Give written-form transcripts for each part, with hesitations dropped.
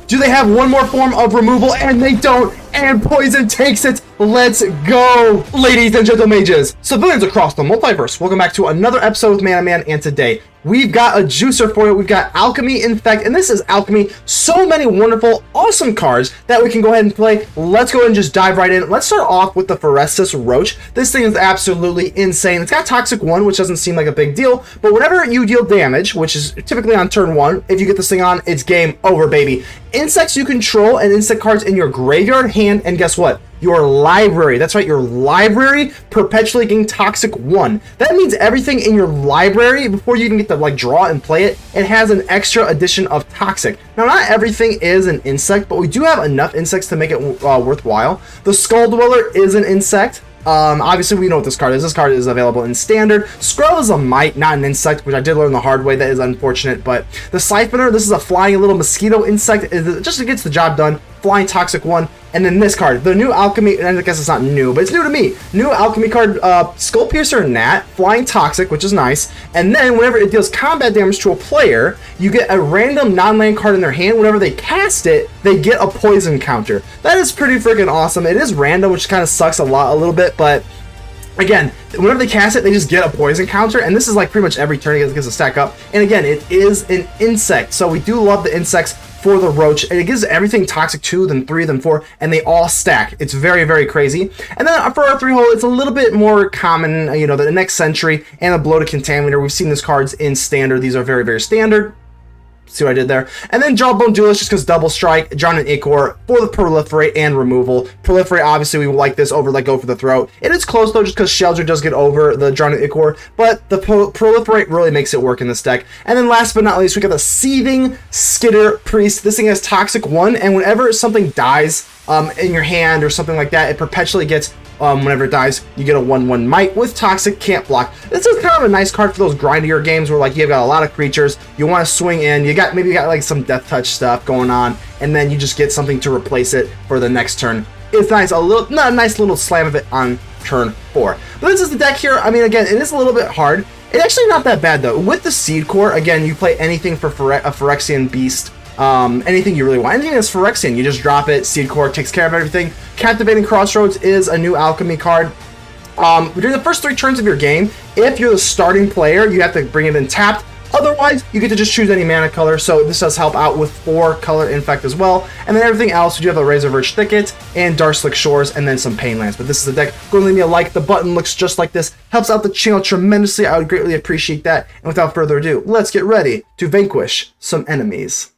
Do they have one more form of removal? And they don't, and poison takes it. Let's go, ladies and gentlemen mages, civilians across the multiverse. Welcome back to another episode with Man Man, and today we've got a juicer for you. We've got Alchemy Infect, and this is Alchemy. So many wonderful, awesome cards that we can go ahead and play. Let's go ahead and just dive right in. Let's start off with the Phyresis Roach. This thing is absolutely insane. It's got Toxic 1, which doesn't seem like a big deal, but whenever you deal damage, which is typically on turn 1, if you get this thing on, it's game over, baby. Insects you control and insect cards in your graveyard, hand, and guess what? Your library. That's right, your library perpetually getting Toxic 1. That means everything in your library, before you even get to like draw and play it, it has an extra addition of Toxic. Now, not everything is an insect, but we do have enough insects to make it worthwhile. The Skulldweller is an insect. Obviously we know what this card is. This card is available in standard. Skrelv is a Mite, not an insect, which I did learn the hard way. That is unfortunate, but the Syphoner, this is a flying little mosquito insect. It just gets the job done. Flying Toxic 1. And then this card, the new Alchemy, and I guess it's not new, but it's new to me. New Alchemy card, Skullpiercer Gnat, Flying Toxic, which is nice. And then whenever it deals combat damage to a player, you get a random non-land card in their hand. Whenever they cast it, they get a poison counter. That is pretty freaking awesome. It is random, which kind of sucks a little bit, but again, whenever they cast it, they just get a poison counter, and this is like pretty much every turn it gets a stack up. And again, it is an insect, so we do love the insects for the Roach. And it gives everything Toxic 2, then 3, then 4, and they all stack. It's very, very crazy. And then for our 3-hole, it's a little bit more common, you know, the Annex Sentry and the Bloated Contaminator. We've seen these cards in standard. These are very, very standard. See what I did there? And then Jawbone Duelist, just because double strike, John and Ichor for the proliferate and removal. Proliferate, obviously, we like this over like Go for the Throat. It is close though, just because Shelter does get over the John and Ichor, but the proliferate really makes it work in this deck. And then last but not least, we got the Seething Skitter-Priest. This thing has Toxic 1, and whenever something dies in your hand or something like that, it perpetually gets whenever it dies, you get a 1/1 Mite with Toxic, can't block. This is kind of a nice card for those grindier games where like you've got a lot of creatures, you want to swing in, maybe you got like some death touch stuff going on, and then you just get something to replace it for the next turn. It's nice, a nice little slam of it on turn 4. But this is the deck here. I mean, again, it is a little bit hard. It's actually not that bad though. With the Seedcore, again, you play anything for a Phyrexian beast. Anything you really want. Anything that's Phyrexian, you just drop it. Seedcore takes care of everything. Captivating Crossroads is a new Alchemy card. During the first 3 turns of your game, if you're the starting player, you have to bring it in tapped. Otherwise, you get to just choose any mana color, so this does help out with 4-color Infect as well. And then everything else, you have a Razorverge Thicket and Darkslick Shores, and then some Painlands. But this is the deck. Go and leave me a like. The button looks just like this. Helps out the channel tremendously. I would greatly appreciate that. And without further ado, let's get ready to vanquish some enemies.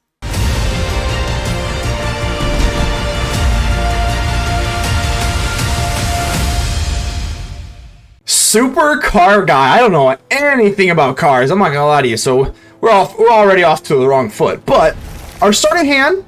Super car guy. I don't know anything about cars. I'm not gonna lie to you. So we're already off to the wrong foot. But our starting hand,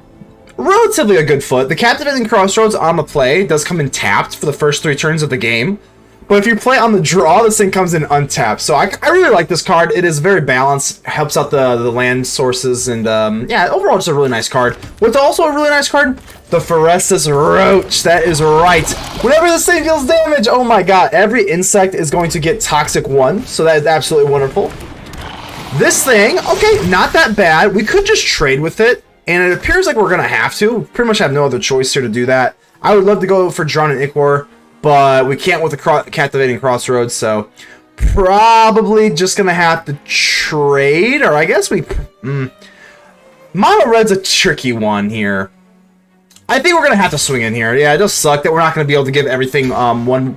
relatively a good foot. The Captivating Crossroads on the play does come in tapped for the first 3 turns of the game. But if you play on the draw, this thing comes in untapped. So I really like this card. It is very balanced. Helps out the land sources. And yeah, overall just a really nice card. What's also a really nice card? The Phyresis Roach. That is right. Whenever this thing deals damage, oh my god, every insect is going to get Toxic 1. So that is absolutely wonderful. This thing, okay, not that bad. We could just trade with it. And it appears like we're going to have to. We pretty much have no other choice here to do that. I would love to go for Drawn and Ichor, but we can't with the Captivating Crossroads, so probably just gonna have to trade, or I guess we... Mono Red's a tricky one here. I think we're gonna have to swing in here. Yeah, it does suck that we're not gonna be able to give everything one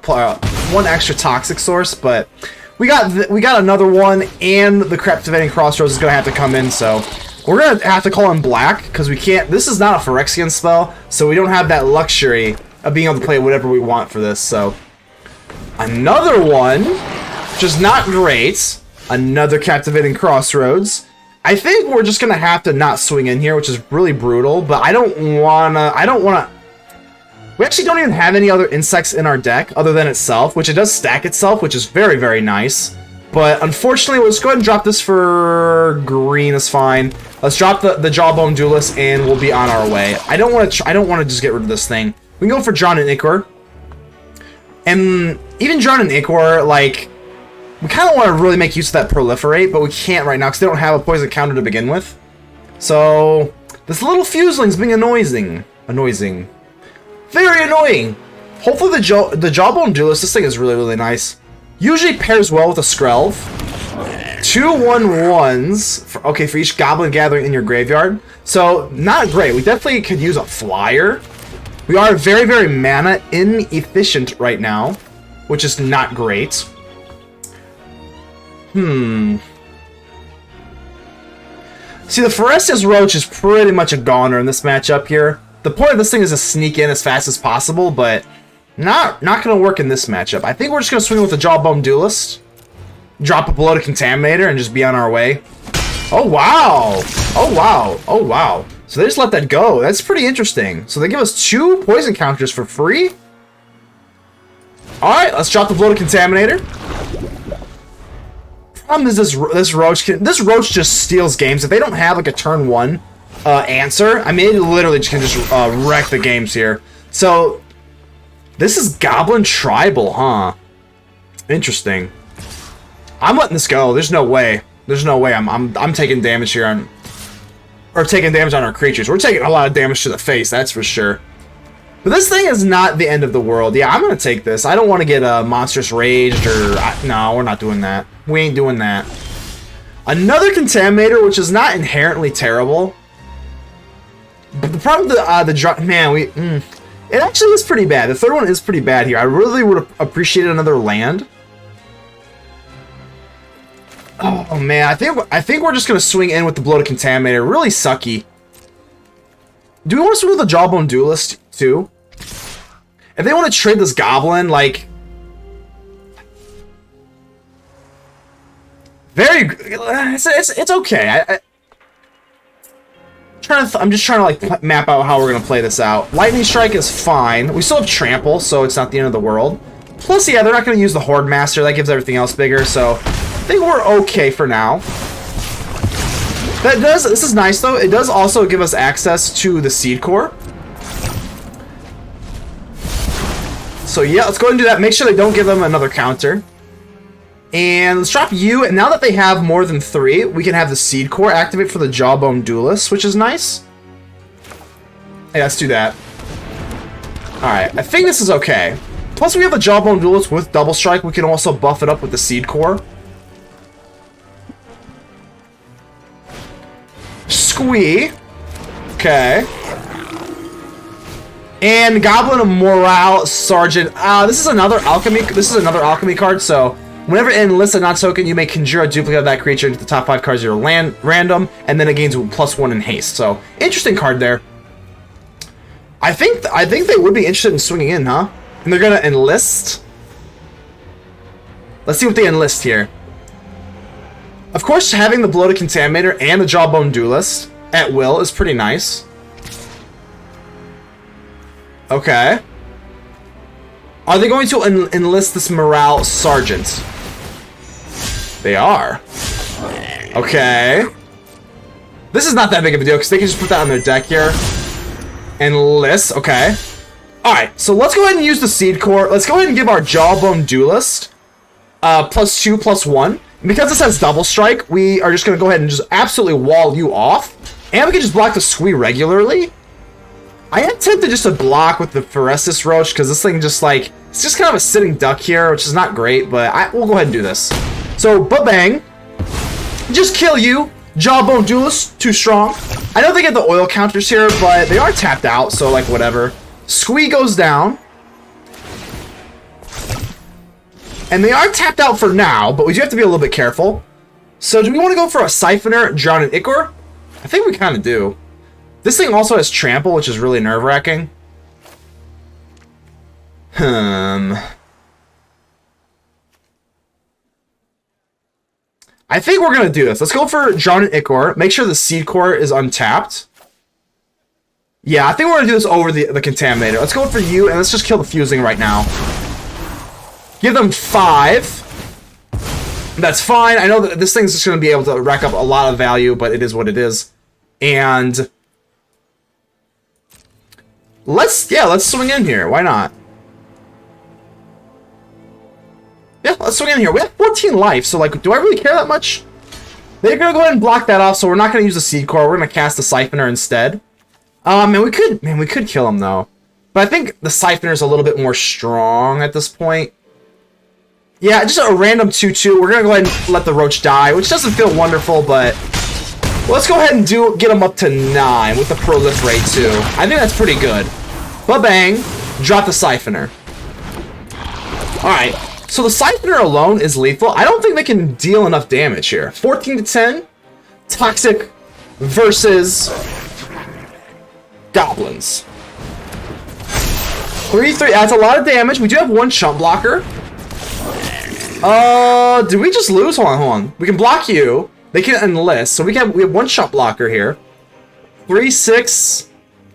extra toxic source, but we got another one, and the Captivating Crossroads is gonna have to come in, so we're gonna have to call in black, because we can't... This is not a Phyrexian spell, so we don't have that luxury of being able to play whatever we want for this. So another one, which is not great. Another Captivating Crossroads. I think we're just gonna have to not swing in here, which is really brutal, but I don't wanna we actually don't even have any other insects in our deck other than itself, which it does stack itself, which is very, very nice. But unfortunately, let's go ahead and drop this for green. Is fine. Let's drop the Jawbone Duelist, and we'll be on our way. I don't want to just get rid of this thing. We can go for Drawn and Ichor. And even Drawn and Ichor, like, we kind of want to really make use of that proliferate, but we can't right now because they don't have a poison counter to begin with. So This little fuseling's being annoying. Very annoying. Hopefully the Jawbone Duelist, this thing is really, really nice. Usually pairs well with a Skrelv. 2/1/1s, for each Goblin Gathering in your graveyard. So, not great. We definitely could use a flyer. We are very, very mana inefficient right now, which is not great. See, the Phyresis Roach is pretty much a goner in this matchup here. The point of this thing is to sneak in as fast as possible, but not going to work in this matchup. I think we're just going to swing with the Jawbone Duelist, drop a Bloated Contaminator, and just be on our way. Oh, wow. Oh, wow. Oh, wow. So they just let that go. That's pretty interesting. So they give us 2 poison counters for free? Alright, let's drop the Bloated Contaminator. Problem is this Roach just steals games. If they don't have like a turn 1 answer, I mean, it literally can just wreck the games here. So this is Goblin Tribal, huh? Interesting. I'm letting this go. There's no way. There's no way I'm taking damage here on, or taking damage on our creatures. We're taking a lot of damage to the face, that's for sure. But this thing is not the end of the world. Yeah, I'm gonna take this. I don't want to get monstrous raged or no, we're not doing that. We ain't doing that. Another Contaminator, which is not inherently terrible. But the problem with the drop, man, it actually is pretty bad. The third one is pretty bad here. I really would have appreciated another land. Oh man, I think we're just gonna swing in with the Bloated Contaminator. Really sucky. Do we want to swing with the Jawbone Duelist too? If they want to trade this Goblin, like, it's okay. I'm just trying to like map out how we're gonna play this out. Lightning Strike is fine. We still have Trample, so it's not the end of the world. Plus, yeah, they're not gonna use the Horde Master. That gives everything else bigger. So I think we're okay for now. This is nice though. It does also give us access to the Seedcore. So yeah, let's go ahead and do that. Make sure they don't give them another counter. And let's drop you, and now that they have more than 3, we can have the Seedcore activate for the Jawbone Duelist, which is nice. Hey, let's do that. Alright, I think this is okay. Plus we have the Jawbone Duelist with Double Strike. We can also buff it up with the Seedcore. Squee. Okay. And Goblin Morale Sergeant. This is another Alchemy card, so whenever it enlists a non-token, you may conjure a duplicate of that creature into the top 5 cards of your land random, and then it gains +1 in haste. So interesting card there. I think they would be interested in swinging in, huh? And they're gonna enlist. Let's see what they enlist here. Of course, having the Bloated Contaminator and the Jawbone Duelist at will is pretty nice. Okay. Are they going to enlist this Morale Sergeant? They are. Okay. This is not that big of a deal because they can just put that on their deck here. Enlist. Okay. Alright, so let's go ahead and use the Seedcore. Let's go ahead and give our Jawbone Duelist +2/+1. Because this has Double Strike, we are just going to go ahead and just absolutely wall you off. And we can just block the Squee regularly. I am tempted just to block with the Phyresis Roach, because this thing just like, it's just kind of a sitting duck here, which is not great, but we'll go ahead and do this. So, ba-bang. Just kill you. Jawbone Duelist, too strong. I know they get the oil counters here, but they are tapped out, so like whatever. Squee goes down. And they are tapped out for now, but we do have to be a little bit careful. So do we want to go for a Siphoner, Drown, and Ichor? I think we kind of do. This thing also has Trample, which is really nerve-wracking. I think we're going to do this. Let's go for Drown and Ichor. Make sure the Seedcore is untapped. Yeah, I think we're going to do this over the Contaminator. Let's go for you, and let's just kill the Fusing right now. Give them 5. That's fine. I know that this thing's just going to be able to rack up a lot of value, but it is what it is. And let's swing in here. Why not? Yeah, let's swing in here. We have 14 life, so like, do I really care that much? They're gonna go ahead and block that off, so we're not gonna use the Seedcore. We're gonna cast the Siphoner instead. And we could kill him though. But I think the Siphoner is a little bit more strong at this point. Yeah, just a random 2/2. We're gonna go ahead and let the Roach die, which doesn't feel wonderful, but let's go ahead and get him up to 9 with the Proliferate too. I think that's pretty good. Ba-bang, drop the Siphoner. Alright, so the Siphoner alone is lethal. I don't think they can deal enough damage here. 14 to 10, Toxic versus Goblins. 3/3, that's a lot of damage. We do have one Chump Blocker. Did we just lose? Hold on. We can block you. They can enlist. So we have one Chump Blocker here. 3, 6,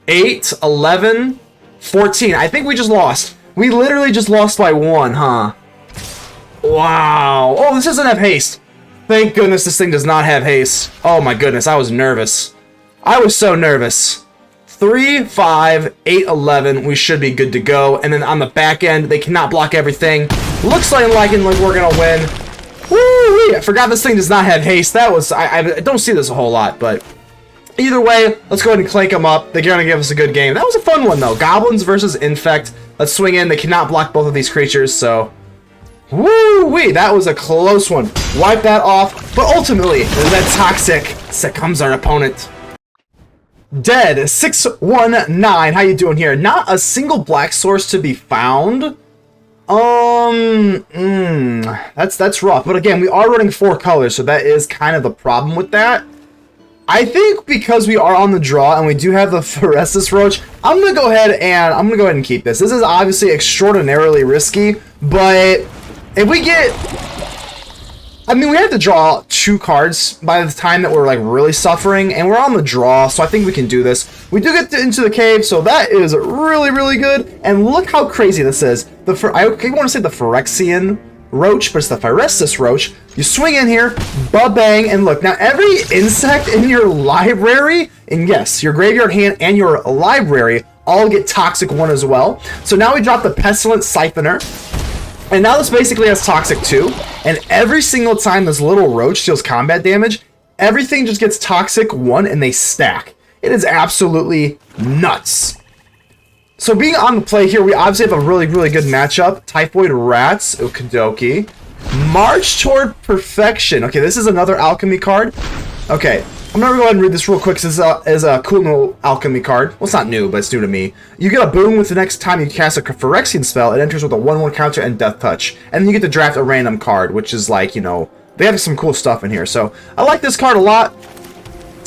8, 11, 14. I think we just lost. We literally just lost by 1, huh? Wow. Oh, this doesn't have haste. Thank goodness this thing does not have haste. Oh my goodness, I was nervous. I was so nervous. 3, 5, 8, 11. We should be good to go. And then on the back end, they cannot block everything. Looks like we're gonna win. Woo! I forgot this thing does not have haste. That was I don't see this a whole lot, but either way, let's go ahead and clank them up. They're gonna give us a good game. That was a fun one though. Goblins versus Infect. Let's swing in. They cannot block both of these creatures, so woo-wee! That was a close one. Wipe that off. But ultimately, that Toxic succumbs our opponent. Dead 619. How you doing here? Not a single black source to be found. That's rough. But again, we are running 4 colors, so that is kind of the problem with that. I think because we are on the draw and we do have the Phyresis Roach, I'm gonna go ahead and keep this. This is obviously extraordinarily risky, but if we get, I mean, we have to draw 2 cards by the time that we're like really suffering, and we're on the draw, so I think we can do this. We do get into the cave, so that is really, really good. And look how crazy this is. I want to say the Phyrexian Roach, but it's the Phyresis Roach. You swing in here, ba-bang, and look. Now, every insect in your library, and yes, your graveyard hand and your library all get Toxic 1 as well. So now we drop the Pestilent Syphoner. And now this basically has Toxic 2, and every single time this little Roach deals combat damage, everything just gets Toxic 1 and they stack. It is absolutely nuts. So being on the play here, we obviously have a really, really good matchup. Typhoid Rats, okidoki. March Toward Perfection. Okay, this is another Alchemy card. Okay, I'm gonna go ahead and read this real quick. This is a cool new Alchemy card. Well, it's not new, but it's new to me. You get a boon with the next time you cast a Phyrexian spell. It enters with a 1/1 counter and Death Touch. And then you get to draft a random card, which is like, you know, they have some cool stuff in here. So I like this card a lot.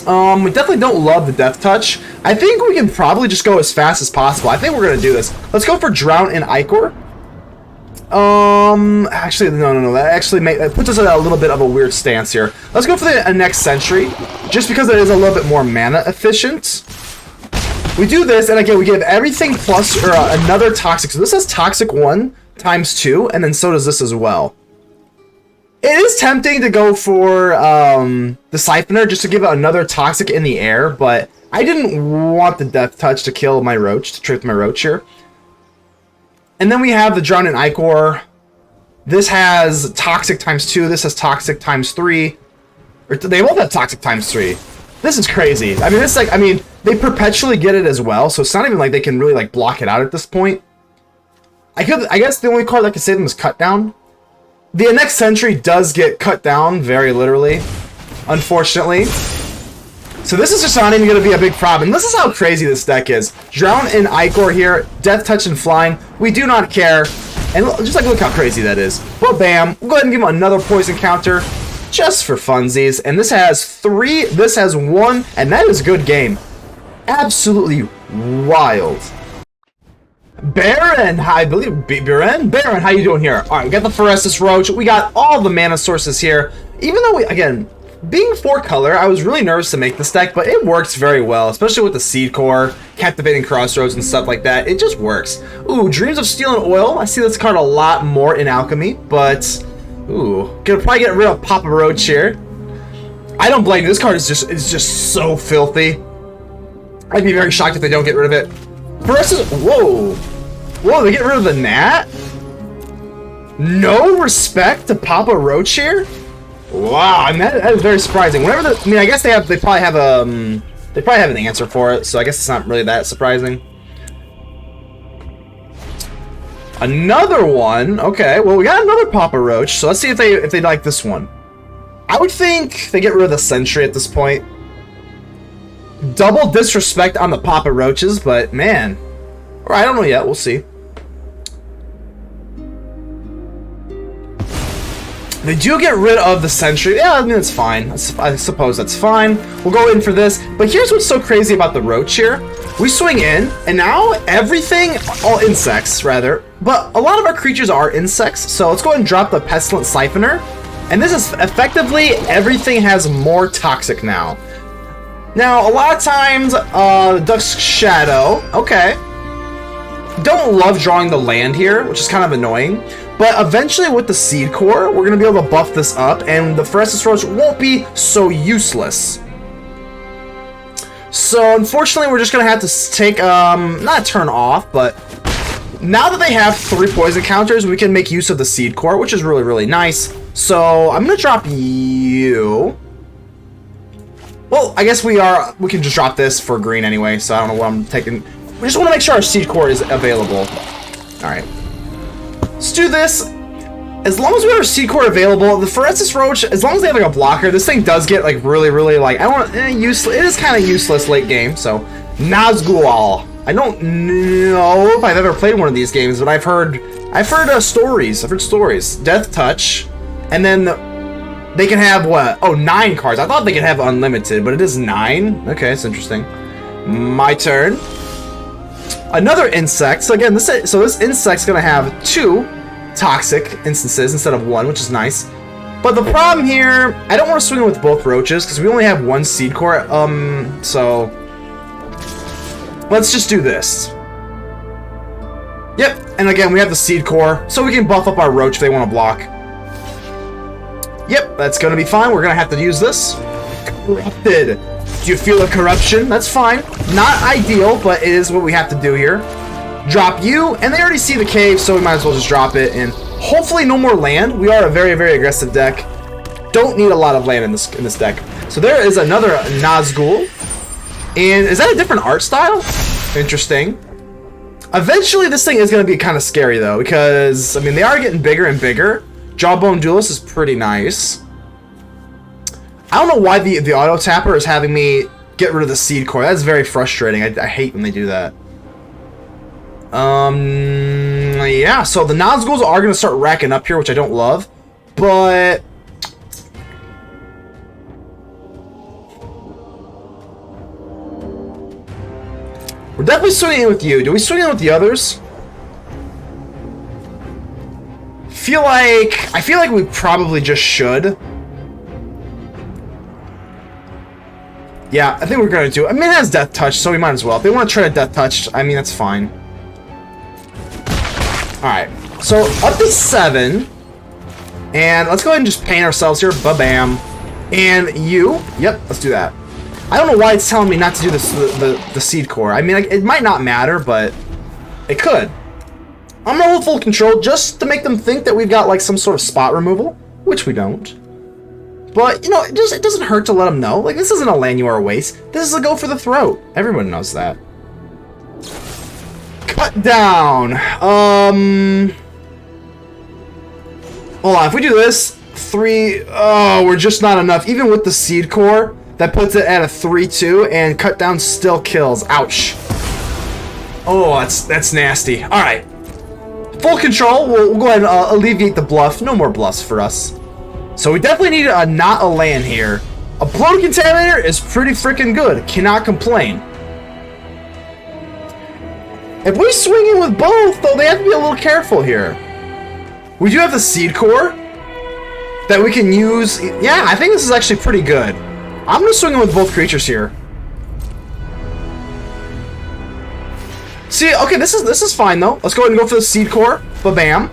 We definitely don't love the Death Touch. I think we can probably just go as fast as possible. I think we're gonna do this. Let's go for Drown in Ichor. Actually, no. That actually puts us in a little bit of a weird stance here. Let's go for the Annex Sentry, just because it is a little bit more mana efficient. We do this, and again, we give everything plus or another Toxic. So this has Toxic 1 times 2, and then so does this as well. It is tempting to go for the Siphoner just to give it another Toxic in the air, but I didn't want the Death Touch to kill my Roach, to trick my Roach here. And then we have the Drown in Ichor. This has Toxic times 2. This has Toxic times 3. Or they both have Toxic times 3. This is crazy. I mean, it's like, they perpetually get it as well, so it's not even like they can really like block it out at this point. I guess the only card that can save them is Cut Down. The Annex Sentry does get cut down, very literally, unfortunately. So this is just not even going to be a big problem. This is how crazy this deck is. Drown in Ichor here, Death Touch and Flying. We do not care. And just like, look how crazy that is. Well, bam. We'll go ahead and give him another poison counter, just for funsies. And this has 3, this has 1, and that is a good game. Absolutely wild. Baron, I believe, Baron, how you doing here? All right, we got the Phyresis Roach. We got all the mana sources here. Even though again, being 4 color, I was really nervous to make this deck, but it works very well, especially with the Seedcore, Captivating Crossroads, and stuff like that. It just works. Ooh, Dreams of Steel and Oil. I see this card a lot more in Alchemy, but ooh, gonna probably get rid of Papa Roach here. I don't blame you. This card is just so filthy. I'd be very shocked if they don't get rid of it. Phyresis, whoa, they get rid of the Gnat? No respect to Papa Roach here? Wow, I mean, that is very surprising. Whenever I mean, I guess they probably have an answer for it, so I guess it's not really that surprising. Another one. Okay, well, we got another Papa Roach, so let's see if they like this one. I would think they get rid of the Sentry at this point. Double disrespect on the Papa Roaches, but man, or I don't know yet. We'll see. They do get rid of the Sentry. Yeah, I mean, it's fine. I suppose that's fine. We'll go in for this. But here's what's so crazy about the Roach here. We swing in, and now everything, all insects, rather, but a lot of our creatures are insects, so let's go ahead and drop the Pestilent Syphoner. And this is effectively, everything has more toxic now. Now, a lot of times, Dusk Shadow, okay. Don't love drawing the land here, which is kind of annoying. But eventually with the Seedcore, we're going to be able to buff this up, and the Phyresis Roach won't be so useless. So unfortunately, we're just going to have to take, not a turn off, but now that they have 3 poison counters, we can make use of the Seedcore, which is really, really nice. So I'm going to drop you. Well, I guess we can just drop this for green anyway, so I don't know what I'm taking. We just want to make sure our Seedcore is available. Alright. Let's do this. As long as we have our Seedcore available, the Phyresis Roach, as long as they have like a blocker, this thing does get like really, really like, I don't want useless. It is kind of useless late game, so Nazgul. I don't know if I've ever played one of these games, but I've heard stories. I've heard stories. Death Touch, and then they can have what? Oh, 9 cards. I thought they could have unlimited, but it is 9. Okay, that's interesting. My turn. Another insect. So again, this insect's gonna have 2 toxic instances instead of 1, which is nice. But the problem here, I don't want to swing it with both roaches because we only have 1 Seedcore. So let's just do this. Yep, and again we have the Seedcore, so we can buff up our roach if they want to block. Yep, that's gonna be fine. We're gonna have to use this. Corrupted. Do you feel the corruption? That's fine. Not ideal, but it is what we have to do here. Drop you, and they already see the cave, so we might as well just drop it, and hopefully no more land. We are a very, very aggressive deck. Don't need a lot of land in this deck. So there is another Nazgul. And is that a different art style? Interesting. Eventually this thing is going to be kind of scary though, because, I mean, they are getting bigger and bigger. Jawbone Duelist is pretty nice. I don't know why the auto tapper is having me get rid of the Seedcore. That's very frustrating. I hate when they do that. Yeah, so the Nazguls are going to start racking up here, which I don't love. But we're definitely swinging in with you. Do we swing in with the others? I feel like we probably just should. Yeah, I think we're going to do it. I mean, it has Death Touch, so we might as well. If they want to try to Death Touch, I mean, that's fine. Alright, so up to 7. And let's go ahead and just paint ourselves here. Ba-bam. And you. Yep, let's do that. I don't know why it's telling me not to do this, the Seedcore. I mean, like, it might not matter, but it could. I'm going to hold full control just to make them think that we've got, like, some sort of spot removal, which we don't. But, you know, it doesn't hurt to let them know. Like, this isn't a Llanowar Wastes. This is a go for the throat. Everyone knows that. Cut down. Hold on, if we do this, 3... Oh, we're just not enough. Even with the Seedcore, that puts it at a 3-2, and cut down still kills. Ouch. Oh, that's nasty. Alright. Full control. We'll go ahead and alleviate the bluff. No more bluffs for us. So we definitely need not a land here. A Bloated Contaminator is pretty freaking good. Cannot complain. If we swing in with both, though, they have to be a little careful here. We do have the Seedcore that we can use. Yeah, I think this is actually pretty good. I'm going to swing in with both creatures here. See, okay, this is fine, though. Let's go ahead and go for the Seedcore. Ba-bam.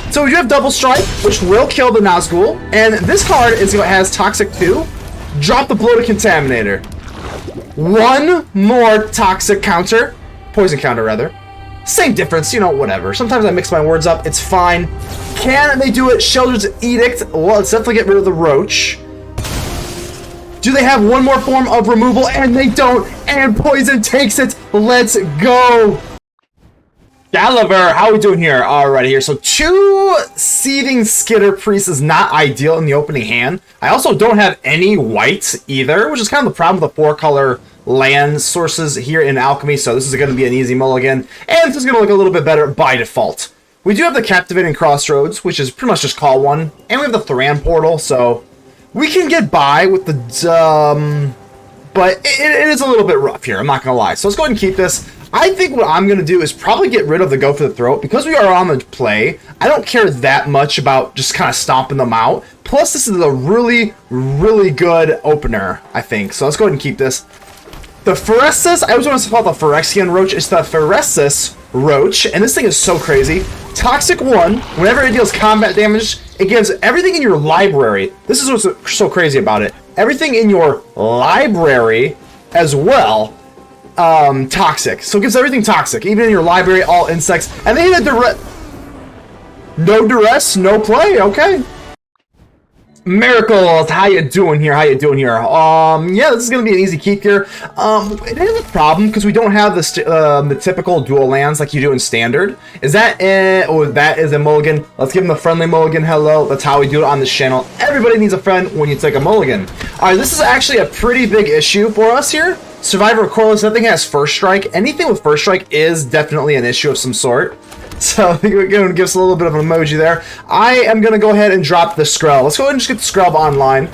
So we do have Double Strike, which will kill the Nazgul. And this card has Toxic 2. Drop the Bloated Contaminator. One more Toxic counter. Poison counter, rather. Same difference, you know, whatever. Sometimes I mix my words up. It's fine. Can they do it? Sheldred's Edict. Well, let's definitely get rid of the Roach. Do they have one more form of removal? And they don't. And Poison takes it. Let's go. Gallivant, how are we doing here? Alrighty here. So 2 Seething Skitter-Priest is not ideal in the opening hand. I also don't have any white either, which is kind of the problem with the 4-color land sources here in Alchemy. So this is going to be an easy mulligan. And this is going to look a little bit better by default. We do have the Captivating Crossroads, which is pretty much just call one. And we have the Thran Portal, so we can get by with the... but it is a little bit rough here, I'm not going to lie. So let's go ahead and keep this. I think what I'm going to do is probably get rid of the Go for the Throat. Because we are on the play, I don't care that much about just kind of stomping them out. Plus, this is a really, really good opener, I think. So let's go ahead and keep this. The Phyresis, I always want to call it the Phyrexian Roach. It's the Phyresis Roach, and this thing is so crazy. Toxic 1, whenever it deals combat damage, it gives everything in your library. This is what's so crazy about it. Everything in your library as well, toxic. So it gives everything toxic, even in your library, all insects. And they hit a direct... No duress, no play, okay. Miracles, how you doing here? How you doing here? Yeah, this is gonna be an easy keep here. It is a problem because we don't have the typical dual lands like you do in standard. Is that it? Oh, that is a mulligan. Let's give him a friendly mulligan. Hello, that's how we do it on this channel. Everybody needs a friend when you take a mulligan. All right, this is actually a pretty big issue for us here. Survivor of Koilos, nothing has first strike. Anything with first strike is definitely an issue of some sort. So we're going to give us a little bit of an emoji there. I am going to go ahead and drop the Skrelv. Let's go ahead and just get the Skrelv online.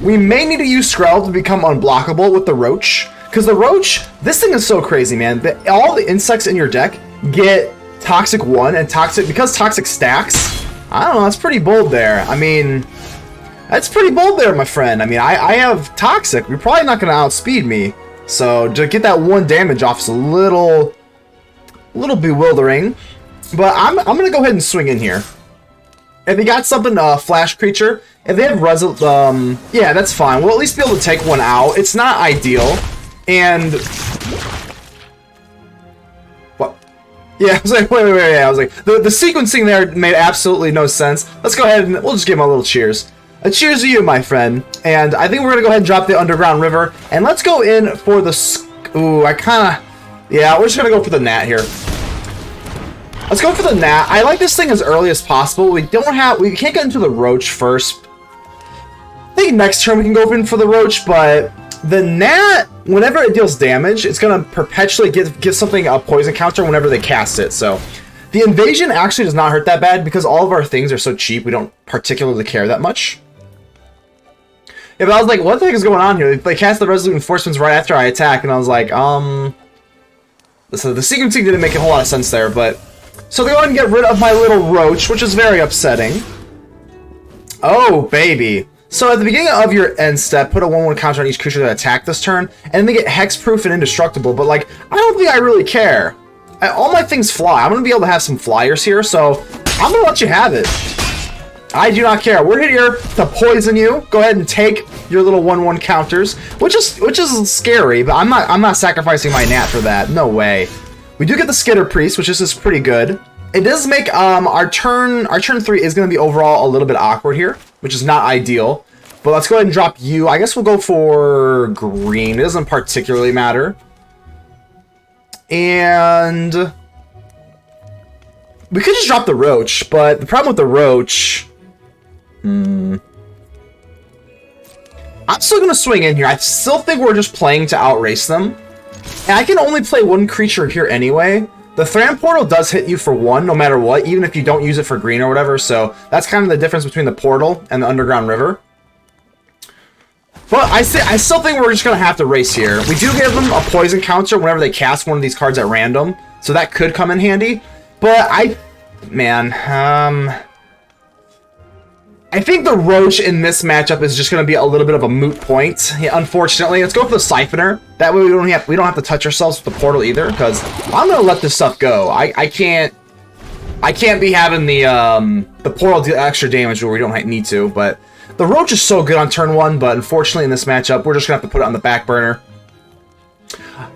We may need to use Skrelv to become unblockable with the Roach. Because the Roach, this thing is so crazy, man. All the insects in your deck get Toxic 1 and Toxic, because Toxic stacks. I don't know, that's pretty bold there. I mean, that's pretty bold there, my friend. I mean, I have Toxic. You're probably not going to outspeed me. So to get that 1 damage off is a little bewildering. But I'm going to go ahead and swing in here. If they got something, Flash Creature, if they have yeah, that's fine. We'll at least be able to take one out. It's not ideal. And... What? Yeah, I was like, wait. I was like, the sequencing there made absolutely no sense. Let's go ahead and we'll just give him a little cheers. A cheers to you, my friend. And I think we're going to go ahead and drop the Underground River. And let's go in for the... Ooh, I kind of... Yeah, we're just going to go for the Gnat here. Let's go for the Gnat. I like this thing as early as possible. We can't get into the Roach first. I think next turn we can go in for the Roach, but the Gnat, whenever it deals damage, it's going to perpetually give something a poison counter whenever they cast it. So the Invasion actually does not hurt that bad because all of our things are so cheap, we don't particularly care that much. Yeah, but I was like, what the heck is going on here? They cast the Resolute Enforcements right after I attack, and I was like, So the sequencing didn't make a whole lot of sense there, but... So they go ahead and get rid of my little Roach, which is very upsetting. Oh, baby. So at the beginning of your end step, put a 1/1 counter on each creature that attack this turn, and then they get hexproof and indestructible, but like, I don't think I really care. All my things fly. I'm going to be able to have some flyers here, so I'm going to let you have it. I do not care. We're here to poison you. Go ahead and take your little 1/1 counters, which is scary, but I'm not sacrificing my Gnat for that. No way. We do get the Skitter-Priest, which is pretty good. It does make our turn 3 is going to be overall a little bit awkward here, which is not ideal. But let's go ahead and drop you. I guess we'll go for green. It doesn't particularly matter. And we could just drop the Roach, but the problem with the Roach... I'm still going to swing in here. I still think we're just playing to outrace them. And I can only play 1 creature here anyway. The Thran Portal does hit you for 1 no matter what, even if you don't use it for green or whatever. So that's kind of the difference between the Portal and the Underground River. But I still think we're just going to have to race here. We do give them a poison counter whenever they cast one of these cards at random. So that could come in handy. But I think the Roach in this matchup is just going to be a little bit of a moot point. Yeah, unfortunately, let's go for the Siphoner. That way we don't have to touch ourselves with the Portal either, because I'm going to let this stuff go. I can't be having the Portal deal extra damage where we don't need to. But the Roach is so good on turn 1, but unfortunately in this matchup, we're just going to have to put it on the back burner.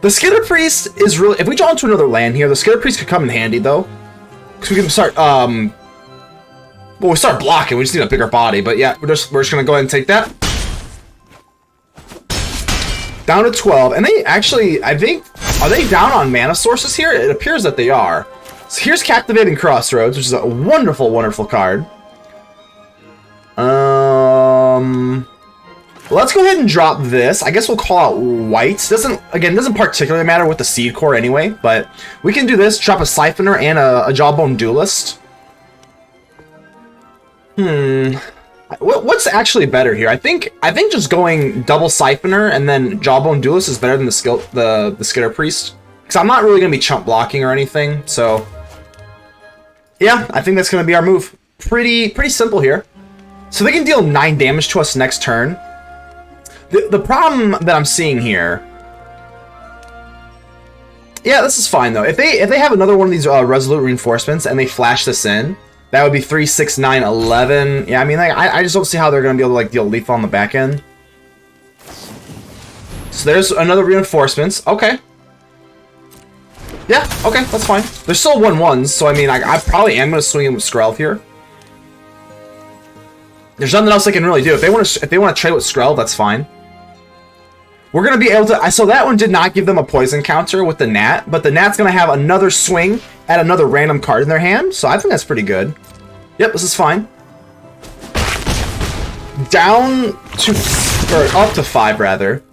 The Skitter-Priest is really... If we draw into another land here, the Skitter-Priest could come in handy, though. Because we can start, well, we start blocking. We just need a bigger body. But yeah, we're just going to go ahead and take that. Down to 12. And they actually, I think... Are they down on mana sources here? It appears that they are. So here's Captivating Crossroads, which is a wonderful, wonderful card. Let's go ahead and drop this. I guess we'll call out white. Doesn't particularly matter with the Seedcore anyway, but we can do this. Drop a Siphoner and a Jawbone Duelist. What's actually better here? I think just going double Siphoner and then Jawbone Duelist is better than the Skitter-Priest. Because I'm not really going to be chump blocking or anything, so... Yeah, I think that's going to be our move. Pretty simple here. So they can deal 9 damage to us next turn. The problem that I'm seeing here... Yeah, this is fine, though. If they have another one of these Resolute Reinforcements and they flash this in, that would be 3, 6, 9, 11. Yeah, I mean, like, I just don't see how they're going to be able to, like, deal lethal on the back end. So there's another Reinforcements. Okay. Yeah, okay, that's fine. There's still 1/1s, so I mean, I probably am going to swing in with Skrelv here. There's nothing else they can really do. If they want to trade with Skrelv, that's fine. We're going to be able to... So that one did not give them a poison counter with the Gnat, but the Gnat's going to have another swing at another random card in their hand, so I think that's pretty good. Yep, this is fine. Down to... Or up to 5, rather.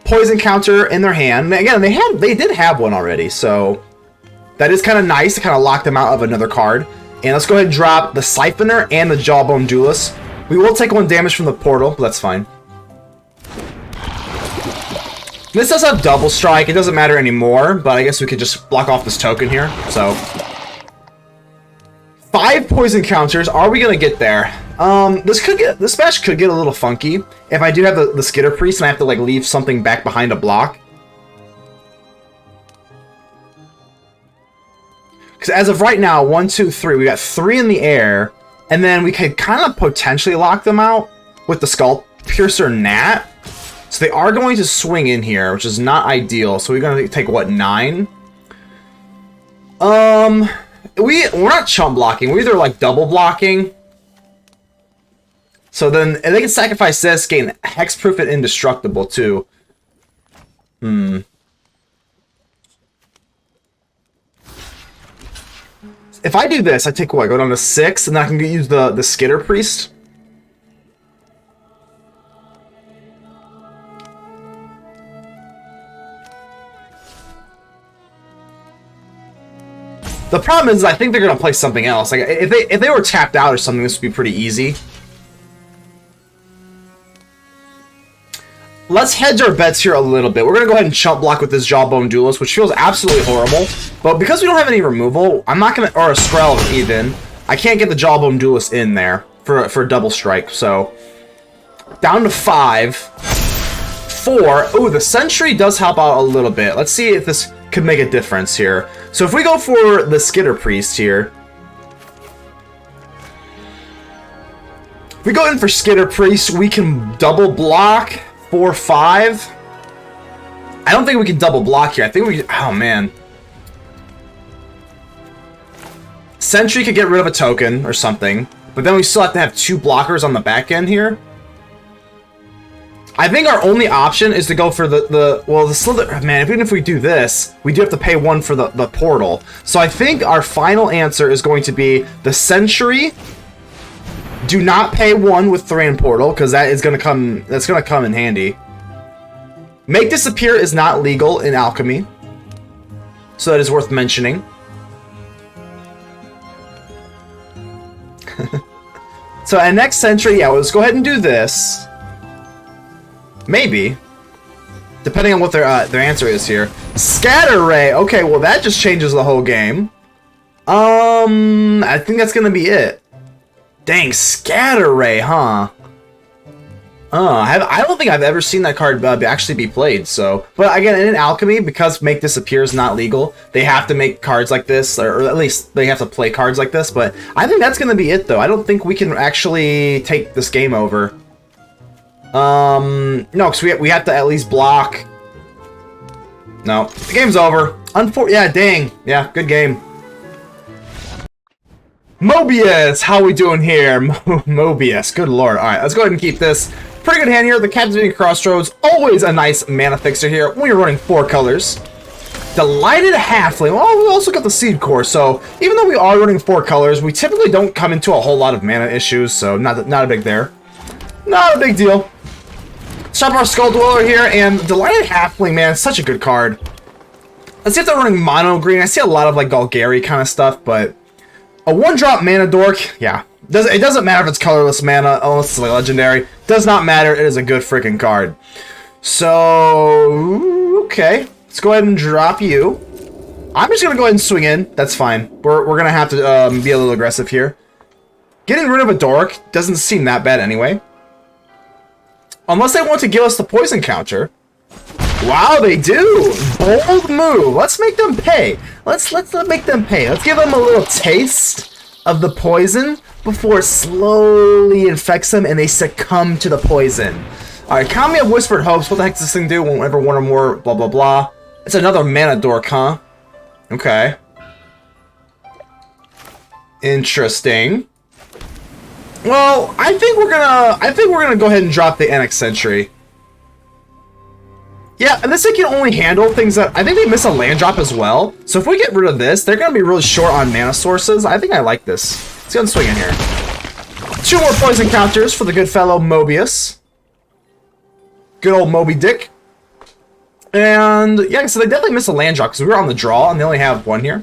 Poison counter in their hand. Again, they did have one already, so... That is kind of nice to kind of lock them out of another card. And let's go ahead and drop the Siphoner and the Jawbone Duelist. We will take 1 damage from the portal, but that's fine. This does have double strike. It doesn't matter anymore, but I guess we could just block off this token here. So 5 poison counters. Are we gonna get there? This match could get a little funky if I do have the Skitter-Priest and I have to like leave something back behind a block. Because as of right now, 1, 2, 3, we got 3 in the air, and then we could kind of potentially lock them out with the Skullpiercer Gnat. So they are going to swing in here, which is not ideal. So we're going to take, what, 9? We're not chump blocking. We're either, like, double blocking. So then they can sacrifice this, gain hexproof and indestructible, too. If I do this, I take, what, go down to 6, and then I can use the Skitter-Priest. The problem is, I think they're gonna play something else. Like if they were tapped out or something, this would be pretty easy. Let's hedge our bets here a little bit. We're gonna go ahead and chump block with this Jawbone Duelist, which feels absolutely horrible. But because we don't have any removal, I'm not gonna, or a Skrelv even. I can't get the Jawbone Duelist in there for a double strike. So down to 5, 4. Ooh, the Sentry does help out a little bit. Let's see if this could make a difference here. So if we go for the Skitter-Priest here, if we go in for Skitter-Priest, we can double block 4, 5. I don't think we can double block here. I think we can, oh man. Sentry could get rid of a token or something, but then we still have to have 2 blockers on the back end here. I think our only option is to go for the Slither. Man, even if we do this, we do have to pay 1 for the portal. So I think our final answer is going to be the Sentry. Do not pay 1 with Thran Portal, because that's gonna come in handy. Make Disappear is not legal in Alchemy, so that is worth mentioning. So Annex Sentry, yeah, let's go ahead and do this. Maybe. Depending on what their answer is here. Scatter Ray! Okay, well that just changes the whole game. I think that's gonna be it. Dang, Scatter Ray, huh? I don't think I've ever seen that card actually be played, so... But again, in Alchemy, because Make Disappear is not legal, they have to make cards like this, or at least they have to play cards like this, but I think that's gonna be it, though. I don't think we can actually take this game over. No, because we have to at least block No. The game's over. Yeah, dang. Yeah, good game. Mobius! How we doing here? Mobius. Good lord. Alright, let's go ahead and keep this. Pretty good hand here. The Captivating Crossroads. Always a nice mana fixer here when you're running 4 colors. Delighted Halfling. Well, we also got the Seedcore, so even though we are running 4 colors, we typically don't come into a whole lot of mana issues, so not a big there. Not a big deal. Shop our Skulldweller here, and Delighted Halfling, man, such a good card. Let's see if they're running mono green. I see a lot of like Golgari kind of stuff, but a 1-drop mana dork, yeah. It doesn't matter if it's colorless mana, unless it's like legendary. Does not matter. It is a good freaking card. So, okay. Let's go ahead and drop you. I'm just going to go ahead and swing in. That's fine. We're going to have to be a little aggressive here. Getting rid of a dork doesn't seem that bad anyway. Unless they want to give us the poison counter. Wow, they do! Bold move. Let's make them pay. Let's make them pay. Let's give them a little taste of the poison before it slowly infects them and they succumb to the poison. Alright, Kami of Whispered Hopes. What the heck does this thing do? Whenever one or more blah blah blah. It's another mana dork, huh? Okay. Interesting. Well, I think we're gonna go ahead and drop the Annex Sentry. Yeah, and this thing can only handle things that... I think they miss a land drop as well. So if we get rid of this, they're going to be really short on mana sources. I think I like this. Let's go and swing in here. 2 more poison counters for the good fellow Mobius. Good old Moby Dick. And, yeah, so they definitely miss a land drop because we were on the draw and they only have 1 here.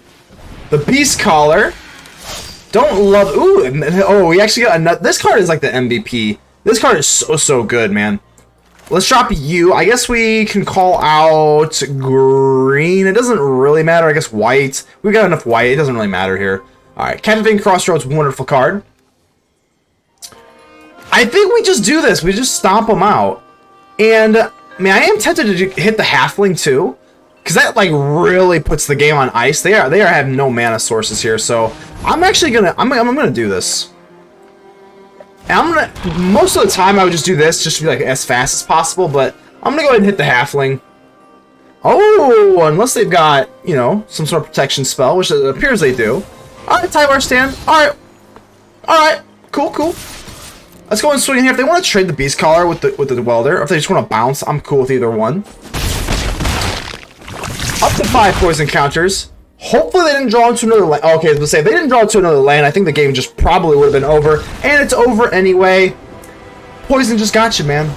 The Beast Collar. Don't love... Ooh, oh, we actually got another... This card is like the MVP. This card is so good, man. Let's drop you. I guess we can call out green. It doesn't really matter. I guess white. We've got enough white. It doesn't really matter here. Alright, Captivating Crossroads, wonderful card. I think we just do this. We just stomp them out. And, I mean, I am tempted to hit the Halfling too. Because that, like, really puts the game on ice. They are having no mana sources here. So, I'm actually gonna... I'm gonna do this. And most of the time I would just do this just to be like as fast as possible, but I'm gonna go ahead and hit the Halfling. Oh, unless they've got, you know, some sort of protection spell, which it appears they do. Alright, Tyvar stand. Alright, cool. Let's go and swing in here. If they want to trade the Beast Collar with the Welder, or if they just want to bounce, I'm cool with either one. Up to 5 poison counters. Hopefully they didn't draw into another lane. Okay, let's say if they didn't draw into another lane, I think the game just probably would have been over. And it's over anyway. Poison just got you, man.